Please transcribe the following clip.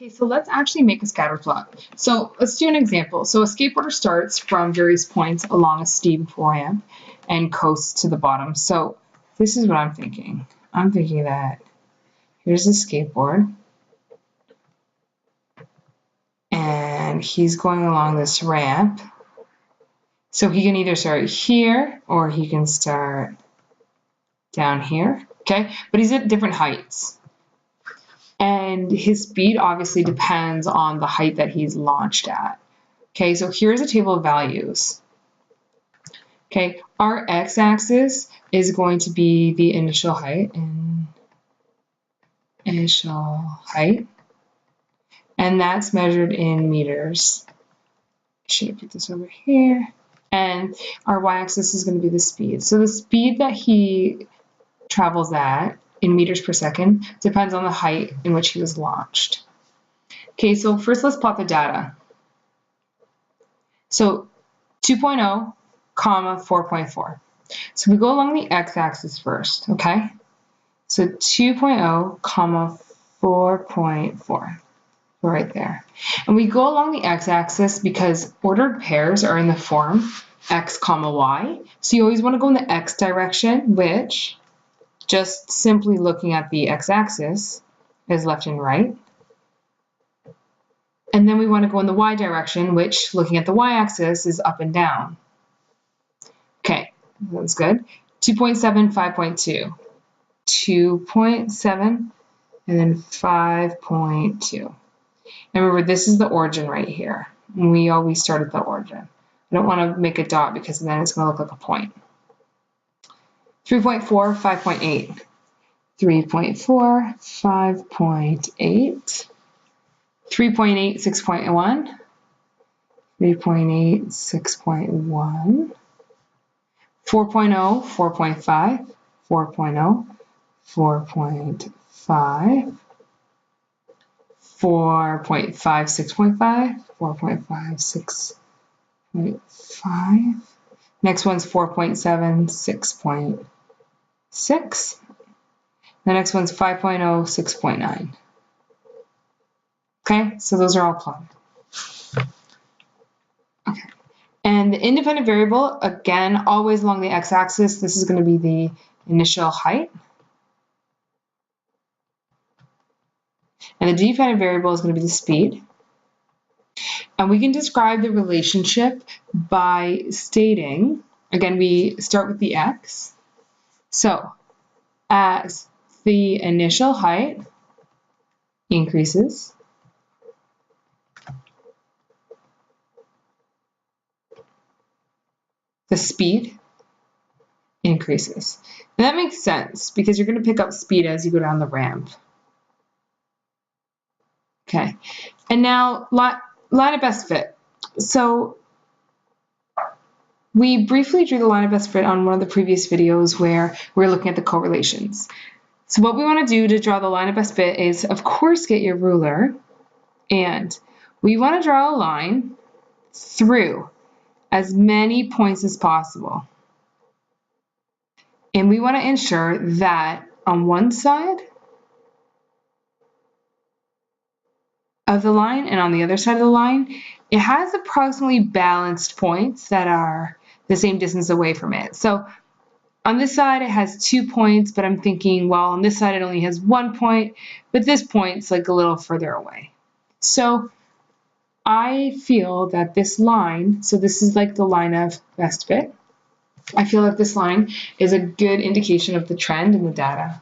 Okay, so let's actually make a scatter plot. So let's do an example. So a skateboarder starts from various points along a steep ramp and coasts to the bottom. So this is what I'm thinking. I'm thinking that here's a skateboard and he's going along this ramp. So he can either start here or he can start down here, okay? But he's at different heights. And his speed obviously depends on the height that he's launched at. Okay, so here's a table of values. Okay, our x-axis is going to be the initial height, and that's measured in meters. Should have put this over here. And our y-axis is going to be the speed. So the speed that he travels at in meters per second depends on the height in which he was launched. Okay, so first let's plot the data. So 2.0, comma 4.4. So we go along the x-axis first, okay? So 2.0, comma 4.4, right there. And we go along the x-axis because ordered pairs are in the form x, comma y. So you always want to go in the x direction, which just simply looking at the x-axis is left and right. And then we want to go in the y direction, which looking at the y-axis is up and down. Okay, that's good. 2.7, 5.2. 2.7 and then 5.2. And remember, this is the origin right here. And we always start at the origin. I don't want to make a dot because then it's going to look like a point. 3.4, 5.8. 3.4, 5.8. 3.8, 6.1. 3.8, 6.1. 4.0, 4.5. 4.0, 4.5. 4.5, 6.5. 4.5, 6.5. Next one's 4.7, 6.6. The next one's 5.0, 6.9. Okay, so those are all plotted. Okay, and the independent variable, again, always along the x-axis, this is going to be the initial height. And the dependent variable is going to be the speed. And we can describe the relationship by stating, again, we start with the x. So as the initial height increases, the speed increases. And that makes sense because you're going to pick up speed as you go down the ramp. Okay, and now line of best fit. So we briefly drew the line of best fit on one of the previous videos where we're looking at the correlations. So what we want to do to draw the line of best fit is, of course, get your ruler, and we want to draw a line through as many points as possible. And we want to ensure that on one side of the line and on the other side of the line, it has approximately balanced points that are the same distance away from it. So on this side, it has 2 points, but I'm thinking, well, on this side, it only has 1 point, but this point's like a little further away. So I feel that this line, so this is like the line of best fit, I feel that this line is a good indication of the trend in the data.